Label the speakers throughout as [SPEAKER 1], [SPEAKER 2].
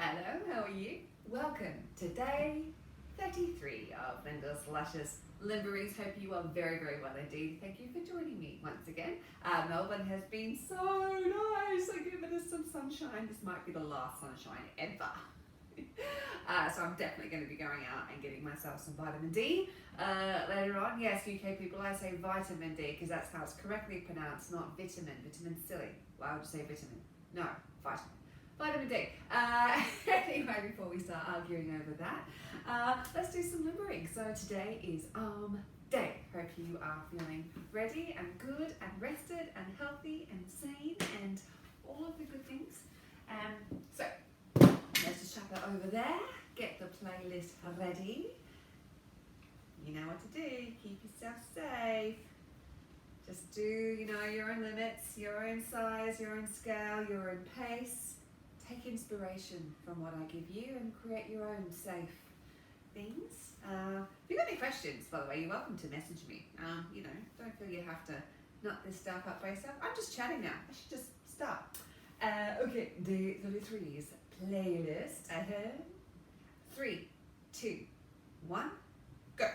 [SPEAKER 1] Hello, how are you? Welcome to day 33 of Lyndall's Luscious Limberings. Hope you are very, very well indeed. Thank you for joining me once again. Melbourne has been so nice. Like, given us some sunshine. This might be the last sunshine ever. So I'm definitely going to be going out and getting myself some vitamin D later on. Yes, UK people, I say vitamin D because that's how it's correctly pronounced, not vitamin. Vitamin's silly. Why would you say vitamin? No, vitamin. Vitamin D. Anyway, before we start arguing over that, let's do some limbering. So today is day. Hope you are feeling ready and good and rested and healthy and sane and all of the good things. So let's just chuck that over there. Get the playlist ready. You know what to do. Keep yourself safe. Just do, your own limits, your own size, your own scale, your own pace. Take inspiration from what I give you and create your own safe things. If you've got any questions, by the way, you're welcome to message me. Don't feel you have to nut this stuff up by yourself. I'm just chatting now. I should just start. Okay, day 33's playlist ahead. 3, 2, 1, go.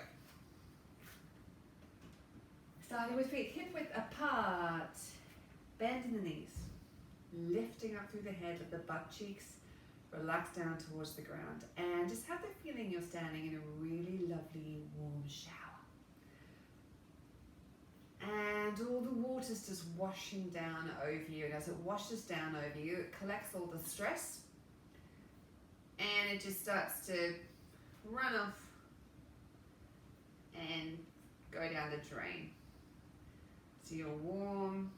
[SPEAKER 1] Starting with feet hip width apart. Bend in the knees. Lifting up through the head, let the butt cheeks relax down towards the ground, and just have the feeling you're standing in a really lovely warm shower. And all the water's just washing down over you, and as it washes down over you, it collects all the stress and it just starts to run off and go down the drain. So you're warm,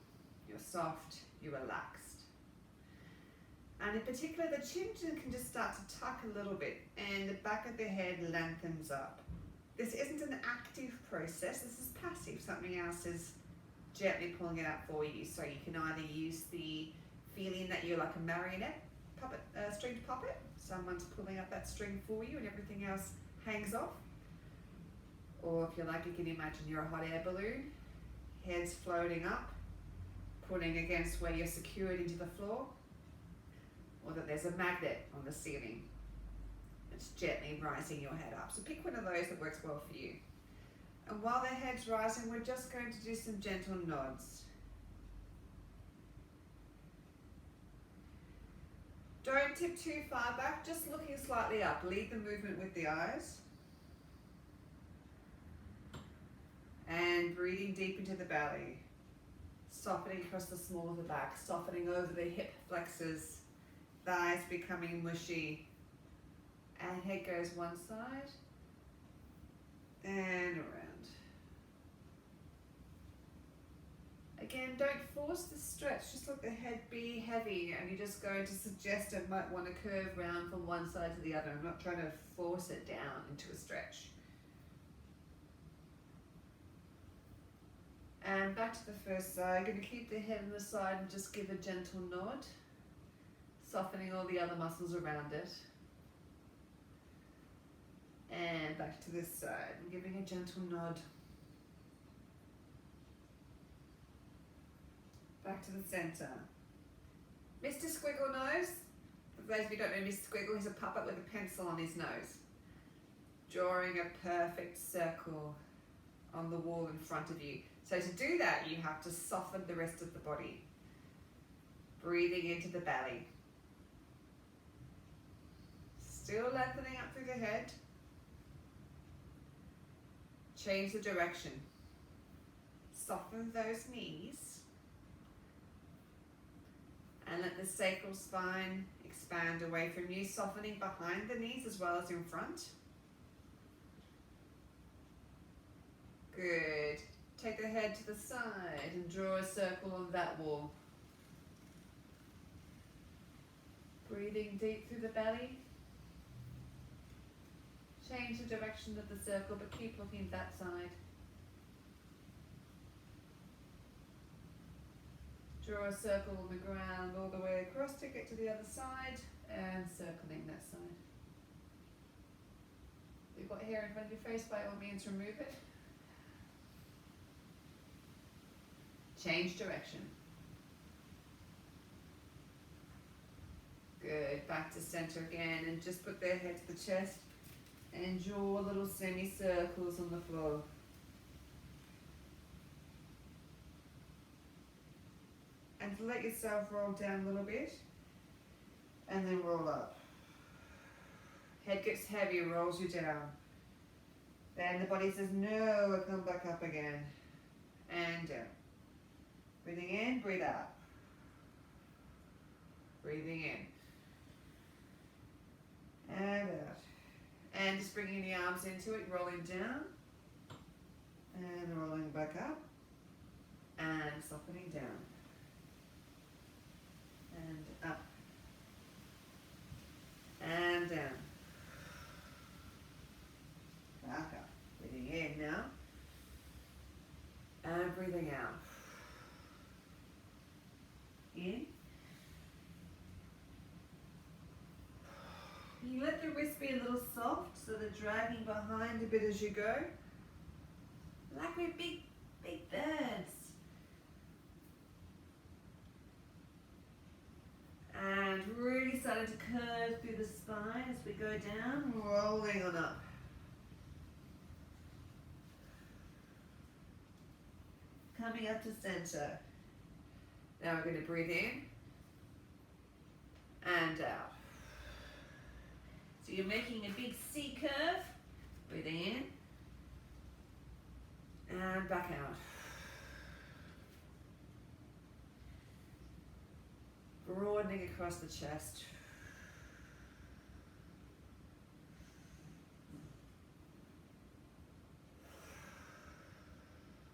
[SPEAKER 1] you're soft, you're relaxed. And in particular, the chin can just start to tuck a little bit and the back of the head lengthens up. This isn't an active process, this is passive. Something else is gently pulling it out for you. So you can either use the feeling that you're like a marionette puppet, stringed puppet. Someone's pulling up that string for you and everything else hangs off. Or if you like, you can imagine you're a hot air balloon, head's floating up, pulling against where you're secured into the floor. Or that there's a magnet on the ceiling that's gently rising your head up. So pick one of those that works well for you. And while the head's rising, we're just going to do some gentle nods. Don't tip too far back, just looking slightly up. Lead the movement with the eyes. And breathing deep into the belly. Softening across the small of the back, softening over the hip flexors. Thighs becoming mushy, and head goes one side and around. Again, don't force the stretch, just let the head be heavy, and you're just going to suggest it might want to curve round from one side to the other. I'm not trying to force it down into a stretch. And back to the first side. I'm going to keep the head on the side and just give a gentle nod. Softening all the other muscles around it. And back to this side, and giving a gentle nod. Back to the center. Mr. Squiggle Nose. For those of you who don't know Mr. Squiggle, he's a puppet with a pencil on his nose. Drawing a perfect circle on the wall in front of you. So to do that, you have to soften the rest of the body. Breathing into the belly. Still lengthening up through the head. Change the direction. Soften those knees. And let the sacral spine expand away from you, softening behind the knees as well as in front. Good. Take the head to the side and draw a circle on that wall. Breathing deep through the belly. Change the direction of the circle, but keep looking that side. Draw a circle on the ground all the way across to get to the other side, and circling that side. If you've got hair in front of your face, by all means remove it. Change direction. Good. get back to center again and just put their head to the chest and draw little semicircles on the floor. And let yourself roll down a little bit and then roll up. Head gets heavy, rolls you down. Then the body says, no, come back up again. And down. Breathing in, breathe out. Breathing in. And out. And just bringing the arms into it, rolling down. And rolling back up. And softening down. And up. And down. Back up. Breathing in now. And breathing out. In. You let the wrists be a little soft, so they're dragging behind a bit as you go. Like we're big, big birds. And really starting to curve through the spine as we go down, rolling on up. Coming up to center. Now we're going to breathe in and out. So you're making a big C curve. Breathing in and back out. Broadening across the chest.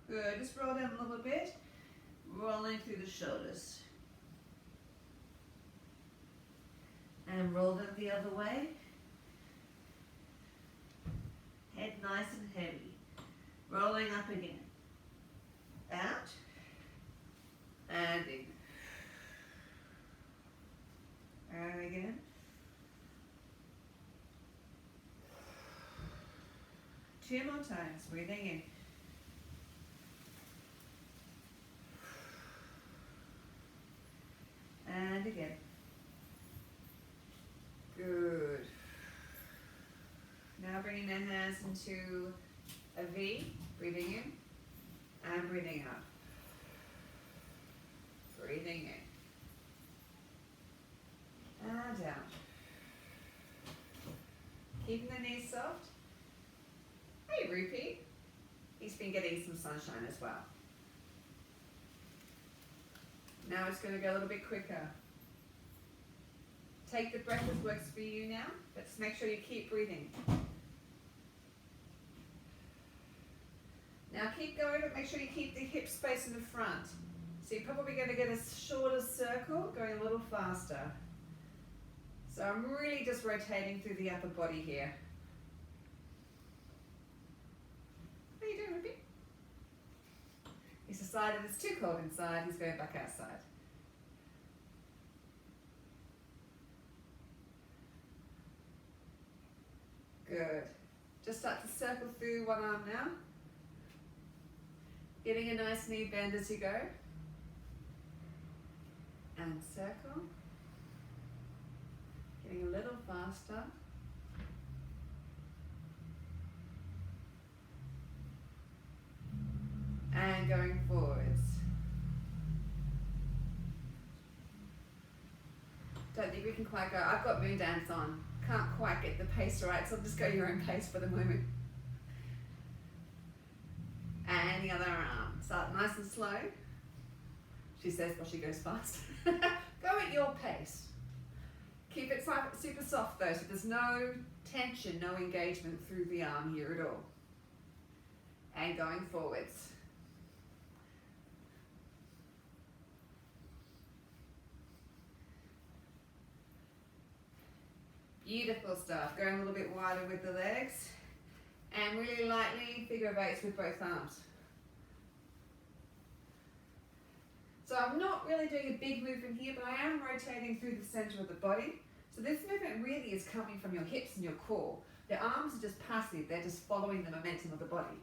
[SPEAKER 1] Good, just roll down a little bit, rolling through the shoulders. And roll them the other way. Head nice and heavy. Rolling up again. Out. And in. And again. Two more times, breathing in. And again. Good. Now bringing the hands into a V, breathing in and breathing out. Breathing in. And down. Keeping the knees soft. Hey, Rupee. He's been getting some sunshine as well. Now it's going to go a little bit quicker. Take the breath that works for you now. Let's make sure you keep breathing. Now keep going, but make sure you keep the hip space in the front. So you're probably going to get a shorter circle, going a little faster. So I'm really just rotating through the upper body here. How are you doing, Ruby? He's decided it's too cold inside, he's going back outside. Good. Just start to circle through one arm now. Getting a nice knee bend as you go. And circle. Getting a little faster. And going forwards. Don't think we can quite go. I've got moon dance on. Can't quite get the pace right, so I'll just go your own pace for the moment. And the other arm. Start nice and slow. She says while she goes fast. Go at your pace. Keep it super soft though, so there's no tension, no engagement through the arm here at all. And going forwards. Beautiful stuff. Going a little bit wider with the legs. And really lightly figure eights with both arms. So I'm not really doing a big movement here, but I am rotating through the center of the body. So this movement really is coming from your hips and your core. The arms are just passive, they're just following the momentum of the body.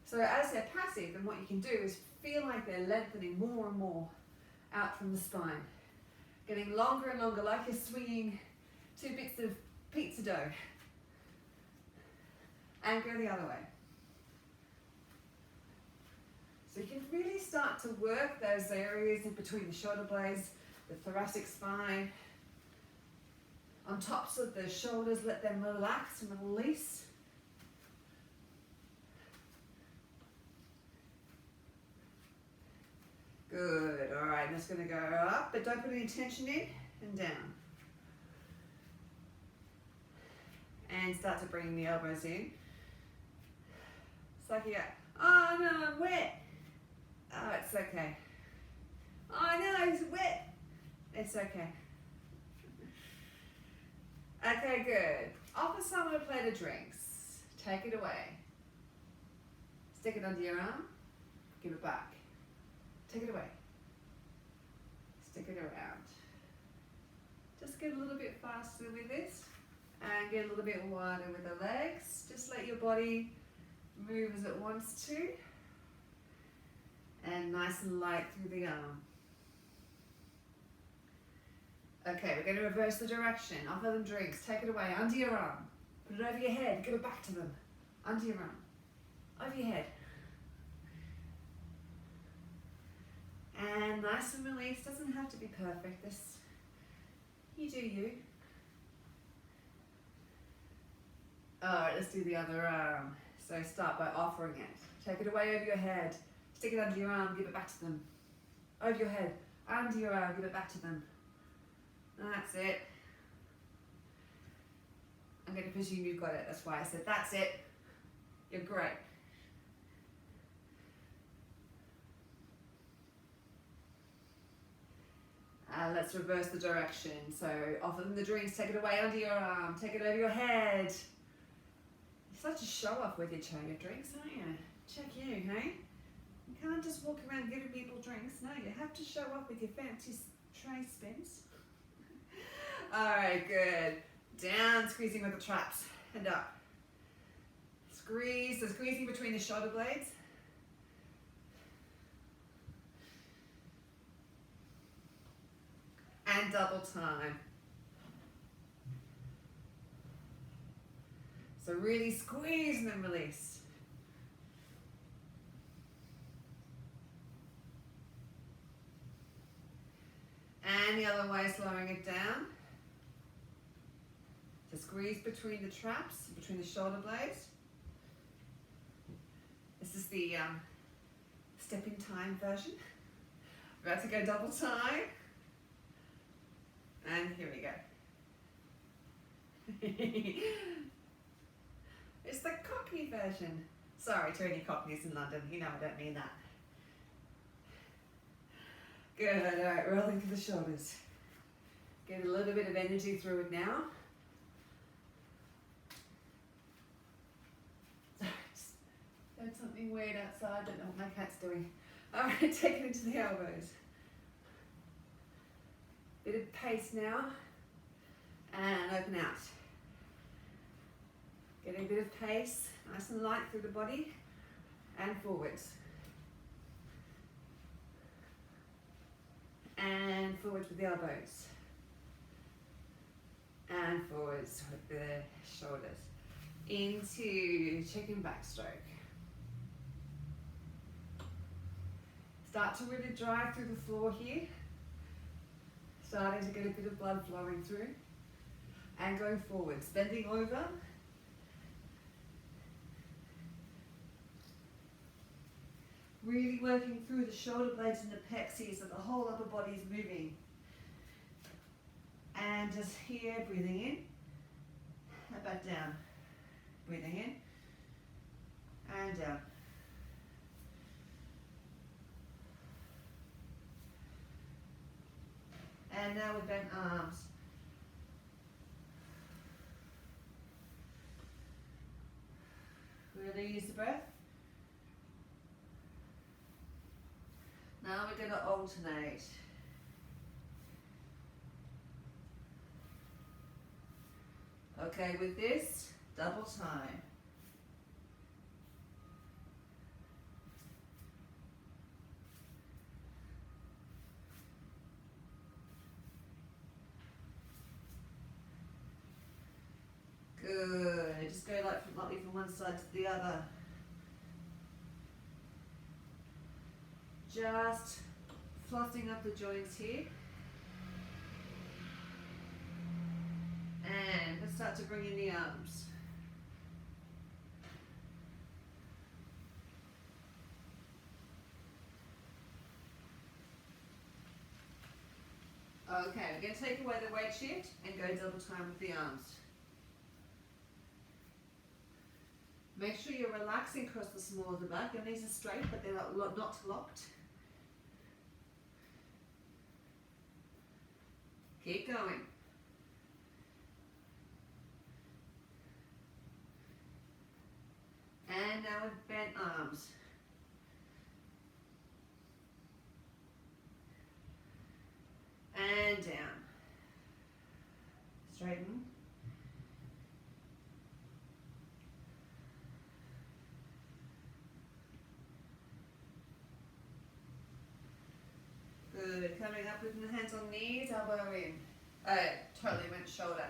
[SPEAKER 1] So as they're passive, then what you can do is feel like they're lengthening more and more out from the spine. Getting longer and longer, like you're swinging 2 bits of pizza dough. And go the other way. So you can really start to work those areas in between the shoulder blades, the thoracic spine, on tops of the shoulders, let them relax and release. Good, all right, I'm just gonna go up, but don't put any tension in, and down. And start to bring the elbows in. It's like you go, oh no, I'm wet. Oh, it's okay. Oh no, it's wet. It's okay. Okay, good. Offer someone a plate of drinks. Take it away. Stick it under your arm. Give it back. Take it away. Stick it around. Just get a little bit faster with this and get a little bit wider with the legs. Just let your body move as it wants to. And nice and light through the arm. Okay, we're going to reverse the direction. Offer them drinks. Take it away under your arm. Put it over your head. Give it back to them. Under your arm. Over your head. And nice and release. Doesn't have to be perfect. This, you do you. Alright, let's do the other arm. So start by offering it. Take it away over your head. Stick it under your arm. Give it back to them. Over your head. Under your arm. Give it back to them. That's it. I'm going to presume you've got it. That's why I said that's it. You're great. Let's reverse the direction. So offer them the drinks. Take it away under your arm. Take it over your head. You're such a show off with your drinks, aren't you? Check you, hey? You can't just walk around giving people drinks. No, you have to show off with your fancy tray spins. Alright, good. Down, squeezing with the traps, and up. Squeeze, so squeezing between the shoulder blades. And double time. So really squeeze and then release. And the other way, slowing it down. So squeeze between the traps, between the shoulder blades. This is the step in time version. About to go double time. And here we go. It's the Cockney version. Sorry to any Cockneys in London, you know I don't mean that. Good, alright, rolling through the shoulders. Get a little bit of energy through it now. Sorry, just heard something weird outside, don't know what my cat's doing. Alright, take it into the elbows. Bit of pace now. And open out. Getting a bit of pace, nice and light through the body. And forwards. And forwards with the elbows. And forwards with the shoulders. Into chicken backstroke. Start to really drive through the floor here. Starting to get a bit of blood flowing through. And going forwards, bending over. Really working through the shoulder blades and the pecs here so the whole upper body is moving. And just here, breathing in, and back down. Breathing in, and down. And now with bent arms. Really use the breath. Now we're going to alternate. Okay, with this, double time. Good. Just go lightly from one side to the other. Just flossing up the joints here. And let's start to bring in the arms. Okay, we're going to take away the weight shift and go double time with the arms. Make sure you're relaxing across the small of the back. Your knees are straight, but they're not locked. Keep going. And now with bent arms. And down. Straighten. Good. Coming up with the hands on knees, elbow in. Totally went shoulder.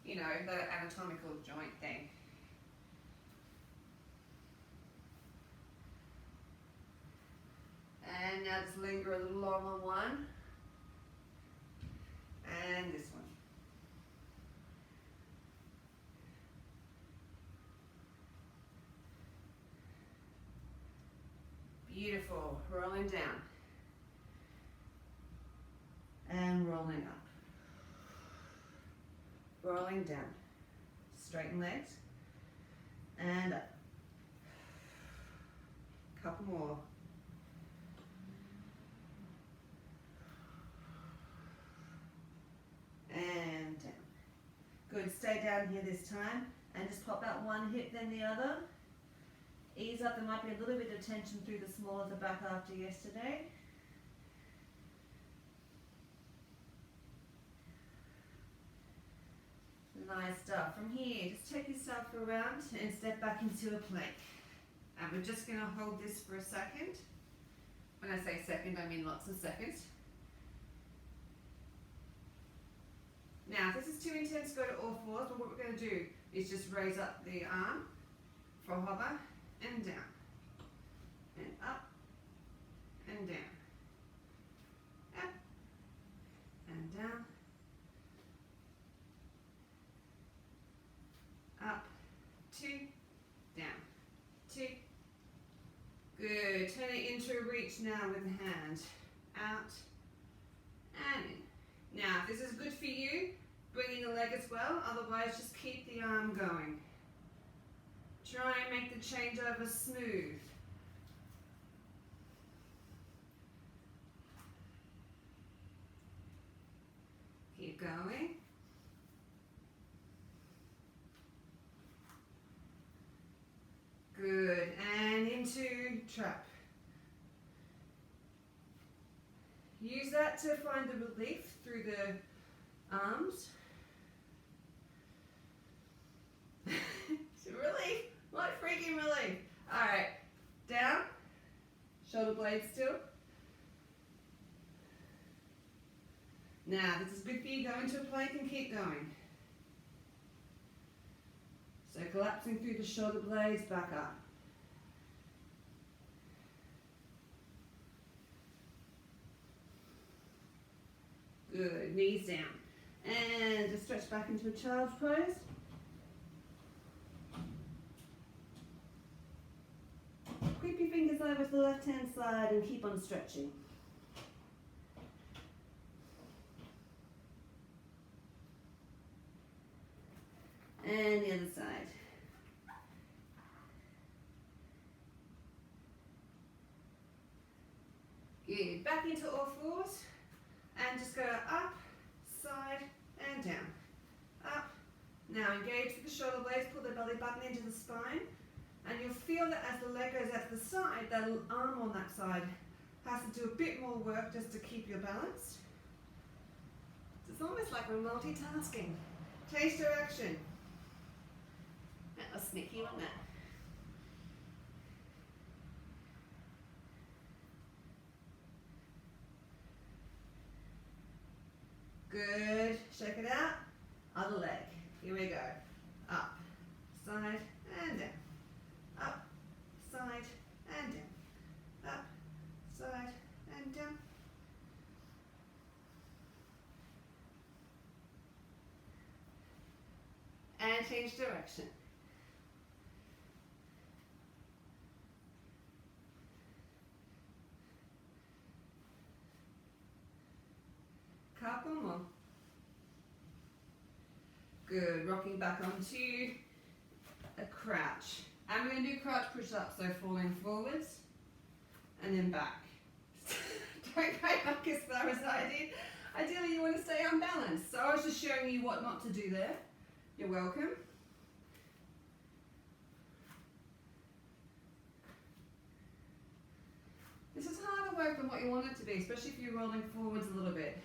[SPEAKER 1] You know, the anatomical joint thing. And now just linger a little long on one. And this one. Beautiful. Rolling down. And rolling up. Rolling down. Straighten legs. And up. Couple more. And down. Good, stay down here this time and just pop out one hip then the other. Ease up, there might be a little bit of tension through the small of the back after yesterday. Nice stuff. From here, just take yourself around and step back into a plank. And we're just going to hold this for a second. When I say second, I mean lots of seconds. Now, if this is too intense, go to all fours, but what we're going to do is just raise up the arm for hover and down, and up and down, up and down, up, two, down, two. Good. Turn it into a reach now with the hand. Out and in. Now, if this is good for you, bring in the leg as well. Otherwise, just keep the arm going. Try and make the changeover smooth. Keep going. Good. And into trap. Use that to find the relief through the arms. Relief. What freaking relief. Alright. Down. Shoulder blades still. Now, this is good for you. Go into a plank and keep going. So collapsing through the shoulder blades, back up. Good, knees down. And just stretch back into a child's pose. Creep your fingers over to the left hand side and keep on stretching. And the other side. Good. Back into all fours and just go up, side and down. Up. Now engage with the shoulder blades, pull the belly button into the spine, and you'll feel that as the leg goes out to the side, that arm on that side has to do a bit more work just to keep your balance. It's almost like we're multitasking. Taste your action. That was sneaky, wasn't it? Good. Shake it out. Other leg. Here we go. side and down, up, side and down, up, side and down. And change direction. Couple more. Good, rocking back onto a crouch. And we're going to do crouch push-ups, so falling forwards and then back. Don't go back as far as I did. Ideally you want to stay unbalanced. So I was just showing you what not to do there. You're welcome. This is harder work than what you want it to be, especially if you're rolling forwards a little bit.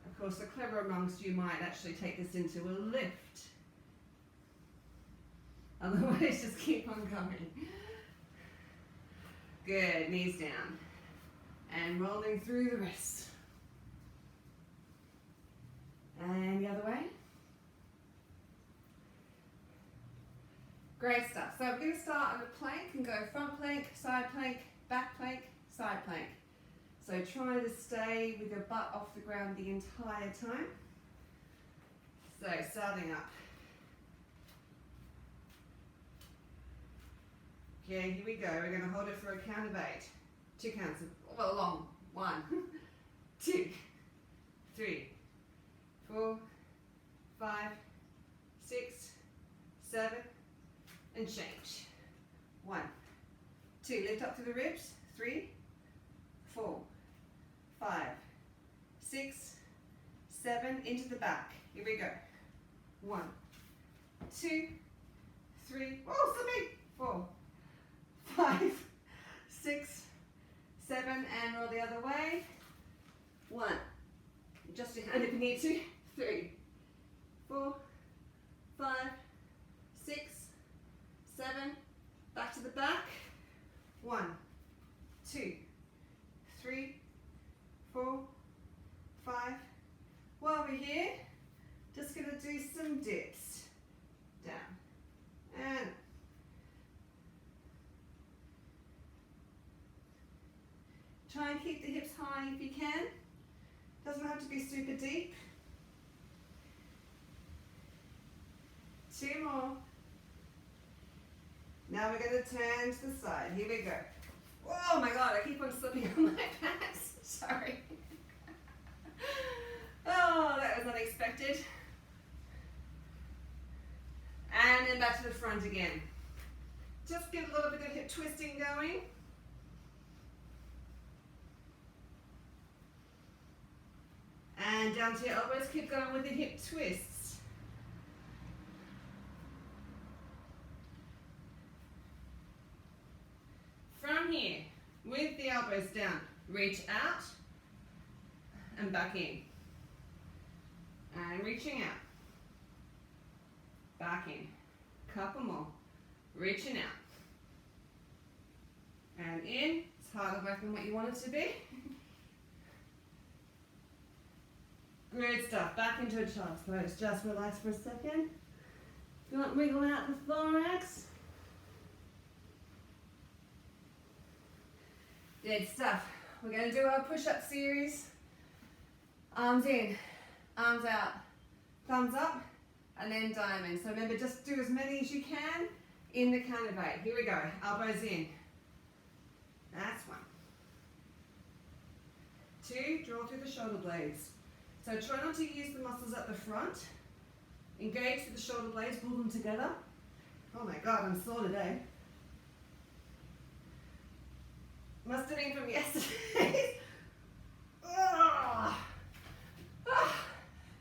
[SPEAKER 1] Of course, the clever amongst you might actually take this into a lift. Otherwise, just keep on going. Good, knees down. And rolling through the wrist. And the other way. Great stuff. So we're going to start on a plank and go front plank, side plank, back plank, side plank. So try to stay with your butt off the ground the entire time. So starting up. Okay, here we go. We're going to hold it for a count of 8. 2 counts, well, long. 1, 2, 3, 4, 5, 6, 7, and change. 1, 2, lift up through the ribs. 3, 4, 5, 6, 7, into the back. Here we go. 1, 2, 3, oh, so big. 4, 5, 6, 7, and roll the other way. 1, adjust your hand if you need to. 3, 4, 5, 6, 7, back to the back. 1, 2, 3, 4, 5. While we're here, just going to do some dips. Down and try and keep the hips high if you can. Doesn't have to be super deep. 2 more. Now we're going to turn to the side. Here we go. Oh my God, I keep on slipping on my pants. Sorry. Oh, that was unexpected. And then back to the front again. Just get a little bit of hip twisting going. And down to your elbows, keep going with the hip twists. From here, with the elbows down, reach out and back in. And reaching out. Back in. Couple more. Reaching out. And in. It's harder work than what you want it to be. Great stuff. Back into a child's pose. Just relax for a second. Don't wiggle out the thorax. Good stuff. We're going to do our push-up series. Arms in, arms out, thumbs up, and then diamond. So remember, just do as many as you can in the count of 8. Here we go. Elbows in. That's 1. 2, draw through the shoulder blades. So try not to use the muscles at the front. Engage with the shoulder blades, pull them together. Oh my God, I'm sore today. Must have been from yesterday.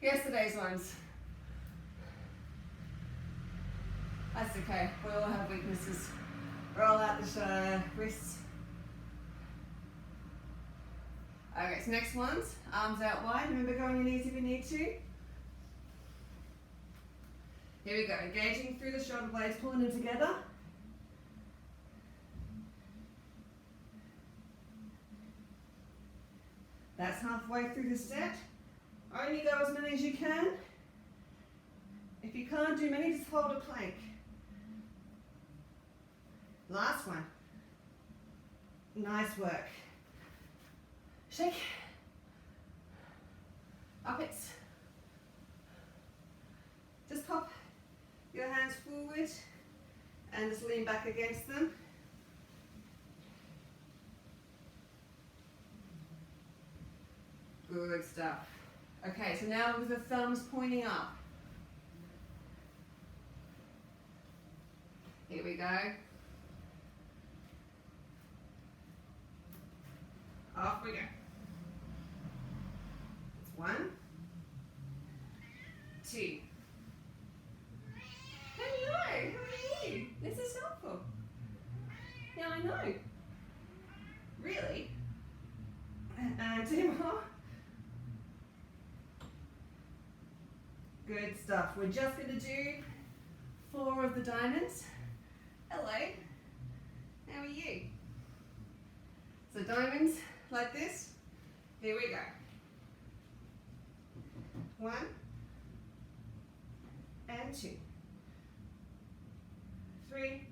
[SPEAKER 1] Yesterday's ones. That's okay, we all have weaknesses. Roll out the wrists. Okay, so next ones, arms out wide. Remember, go on your knees if you need to. Here we go, engaging through the shoulder blades, pulling them together. That's halfway through the set. Only go as many as you can.
[SPEAKER 2] If you can't do many, just hold a plank. Last one. Nice work. Shake. Up it. Just pop your hands forward and just lean back against them. Good stuff. Okay, so now with the thumbs pointing up. Here we go. Off we go. It's 1, 2. Hello, how are you? This is helpful. Yeah, I know. Really? 2 more. Good stuff. We're just going to do 4 of the diamonds. Hello. How are you? So diamonds like this. Here we go. 1 and 2. 3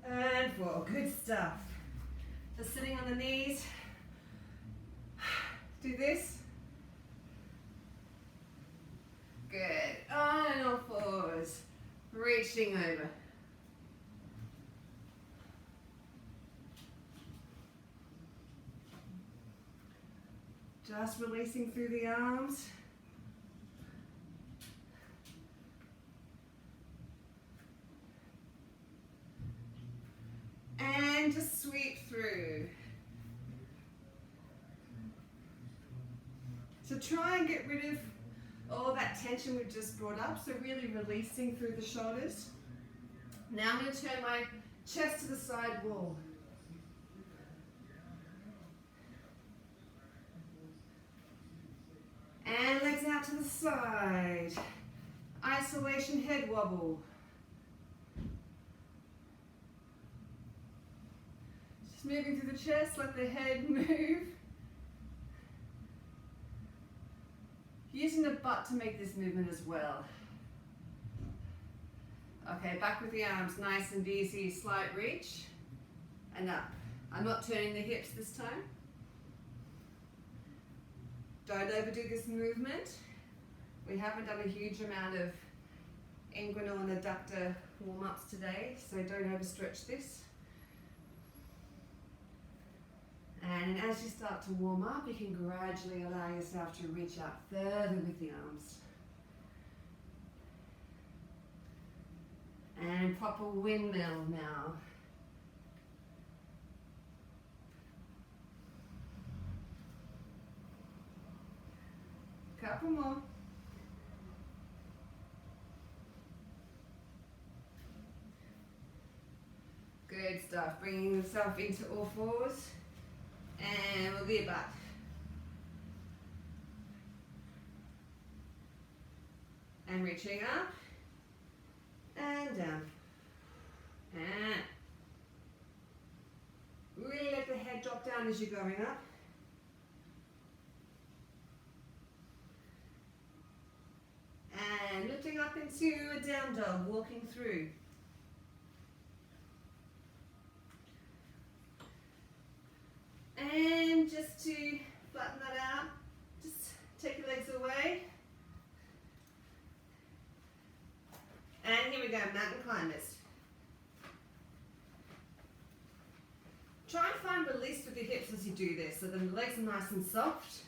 [SPEAKER 2] and 4. Good stuff. Just sitting on the knees. Do this. Good. On and all fours. Reaching over. Just releasing through the arms. And just sweep through. So try and get rid of all that tension we've just brought up. So really releasing through the shoulders. Now I'm going to turn my chest to the side wall. And legs out to the side. Isolation head wobble. Just moving through the chest, let the head move. Using the butt to make this movement as well. Okay, back with the arms, nice and easy, slight reach, and up. I'm not turning the hips this time. Don't overdo this movement. We haven't done a huge amount of inguinal and adductor warm-ups today, so don't overstretch this. And as you start to warm up, you can gradually allow yourself to reach out further with the arms. And proper windmill now. Couple more. Good stuff. Bringing yourself into all fours. And we'll get back. And reaching up. And down. And really let the head drop down as you're going up. And lifting up into a down dog, walking through. And just to flatten that out, just take your legs away. And here we go, mountain climbers. Try and find release with your hips as you do this, so the legs are nice and soft.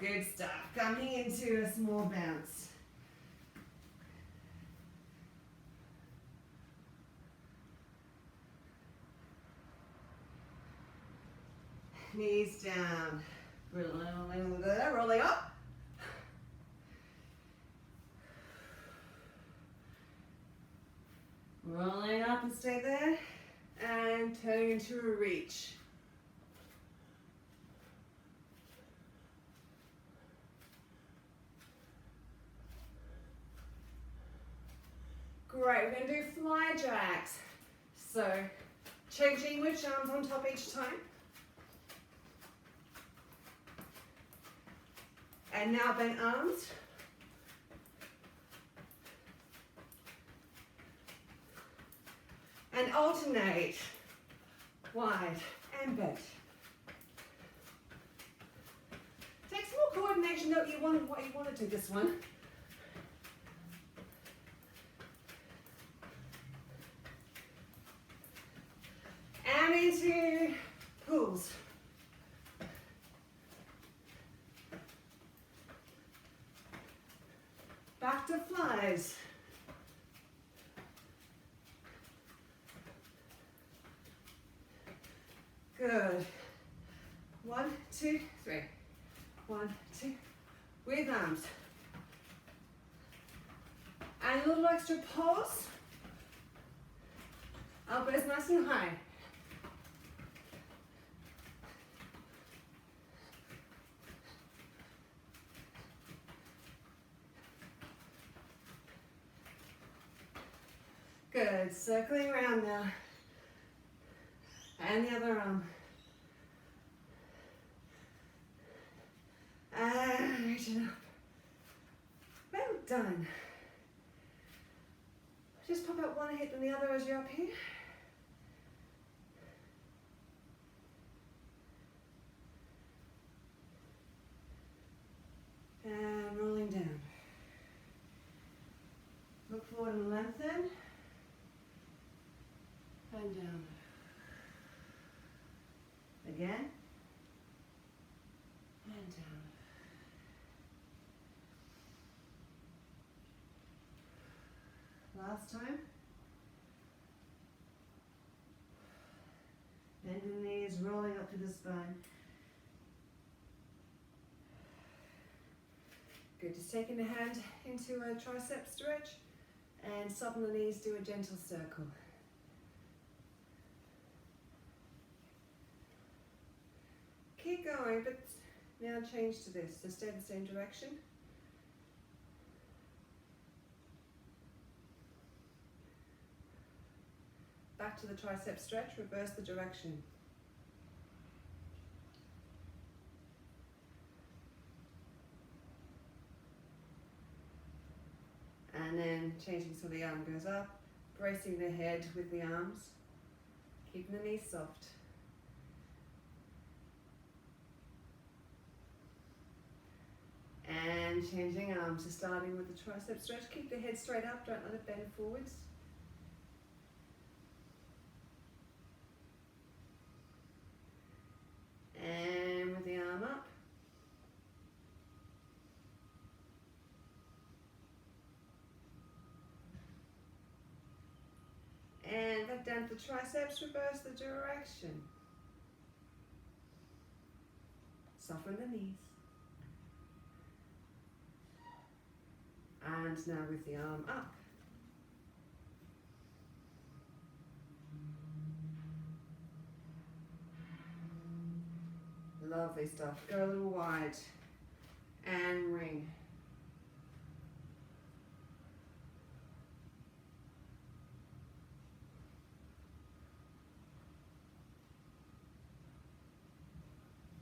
[SPEAKER 2] Good stuff. Coming into a small bounce. Knees down. Rolling up. Rolling up and stay there. And turning into a reach. Great, we're going to do fly jacks. So, changing which arms on top each time. And now bend arms. And alternate wide and bent. Takes more coordination than what you want to do this one. And into pulls. Back to flies. Good. 1, 2, 3. 1, 2. With arms. And a little extra pulse. Elbows nice and high. Good. Circling around now. And the other arm. And reaching up. Well done. Just pop out one hip and the other as you're up here. And rolling down. Look forward and lengthen. And down. Again. And down. Last time. Bend the knees, rolling up to the spine. Good, just taking the hand into a tricep stretch and soften the knees, do a gentle circle. Keep going, but now change to this, so stay the same direction. Back to the tricep stretch, reverse the direction. And then changing so the arm goes up, bracing the head with the arms, keeping the knees soft. And changing arms, so starting with the tricep stretch, keep the head straight up, don't let it bend forwards. And with the arm up. And back down to the triceps, reverse the direction. Soften the knees. And now with the arm up. Lovely stuff. Go a little wide and ring.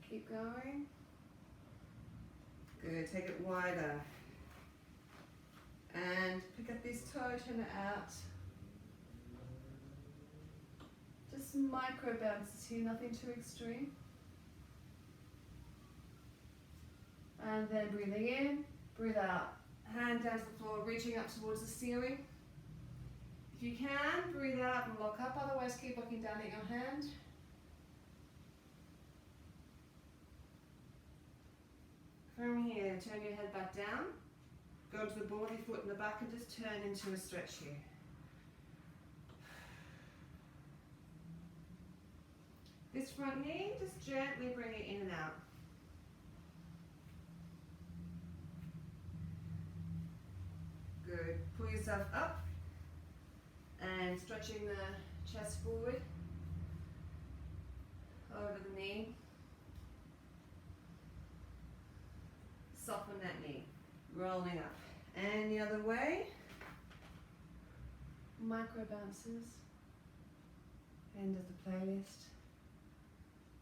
[SPEAKER 2] Keep going. Good. Take it wider. And pick up this toe, turn it out. Just micro bounces here, nothing too extreme. And then breathing in, breathe out. Hand down to the floor, reaching up towards the ceiling. If you can, breathe out and lock up, otherwise keep looking down at your hand. From here, turn your head back down. Go to the ball of your foot in the back and just turn into a stretch here. This front knee, just gently bring it in and out. Good. Pull yourself up and stretching the chest forward over the knee. Soften that knee. Rolling up. And the other way. Micro bounces. End of the playlist.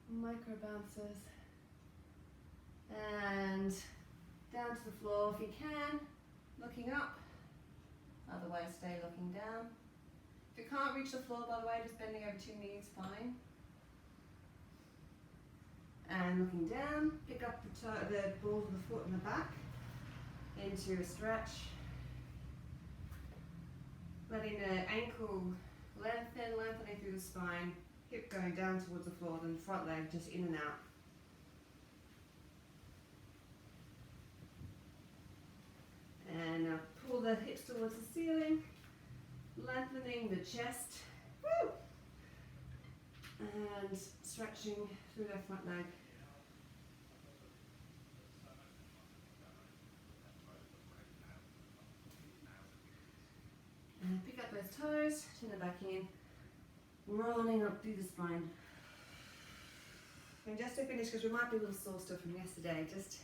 [SPEAKER 2] Micro bounces. And down to the floor if you can, looking up, otherwise stay looking down. If you can't reach the floor, by the way, just bending over 2 knees, fine. And looking down, pick up the balls of the foot in the back into a stretch. Letting the ankle lengthening through the spine, hip going down towards the floor, then front leg just in and out. And now pull the hips towards the ceiling, lengthening the chest. Woo! And stretching through their front leg. And pick up those toes, turn it back in, rolling up through the spine. And just to finish, because we might be a little sore still from yesterday, just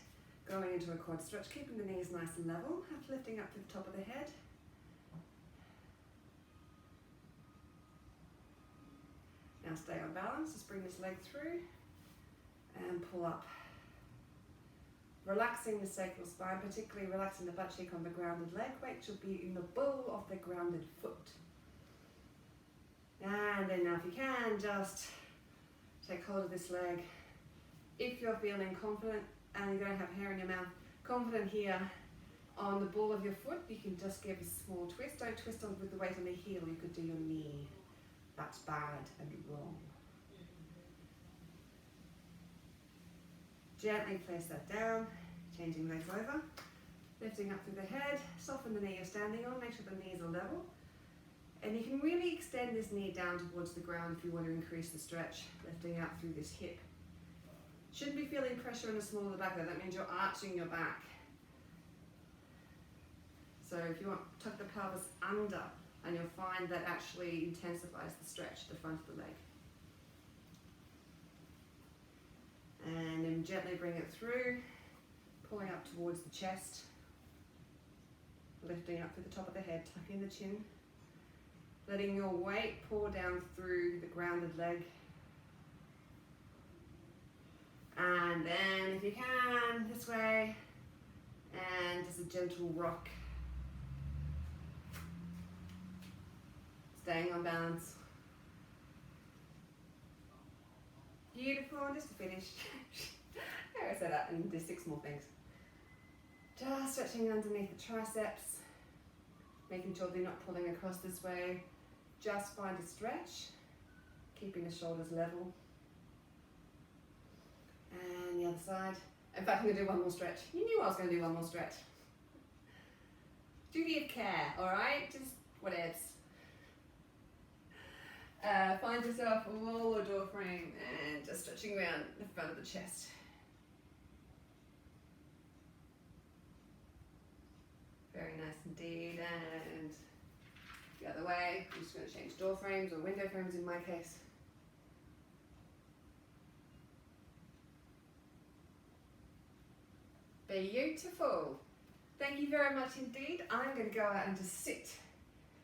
[SPEAKER 2] going into a quad stretch, keeping the knees nice and level, lifting up to the top of the head. Now stay on balance, just bring this leg through and pull up. Relaxing the sacral spine, particularly relaxing the butt cheek on the grounded leg. Weight should be in the ball of the grounded foot. And then now if you can, just take hold of this leg. If you're feeling confident and you don't have hair in your mouth, confident here on the ball of your foot, you can just give a small twist. Don't twist on with the weight on the heel, you could do your knee. That's bad and wrong. Gently place that down, changing legs over, lifting up through the head, soften the knee you're standing on, make sure the knees are level. And you can really extend this knee down towards the ground if you want to increase the stretch, lifting out through this hip. Shouldn't be feeling pressure in the small of the back though, that means you're arching your back. So if you want, tuck the pelvis under, and you'll find that actually intensifies the stretch at the front of the leg. And then gently bring it through, pulling up towards the chest, lifting up through the top of the head, tucking the chin, letting your weight pour down through the grounded leg. And then if you can, this way, and just a gentle rock. Staying on balance. Beautiful, and just to finish, there I said that, and there's 6 more things. Just stretching underneath the triceps, making sure they're not pulling across this way. Just find a stretch, keeping the shoulders level. And the other side. In fact, I'm going to do one more stretch. You knew I was going to do one more stretch. Duty of care, alright? Just whatevs. Find yourself a wall or door frame and just stretching around the front of the chest. Very nice indeed. And the other way, I'm just going to change door frames or window frames in my case. Beautiful. Thank you very much indeed. I'm going to go out and just sit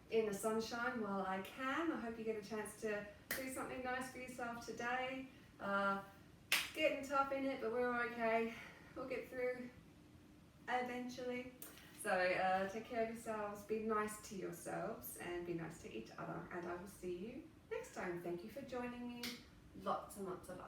[SPEAKER 2] in the sunshine while I can. I hope you get a chance to do something nice for yourself today. Getting tough in it, but we're okay. We'll get through eventually. So take care of yourselves, be nice to yourselves, and be nice to each other. And I will see you next time. Thank you for joining me. Lots and lots of love.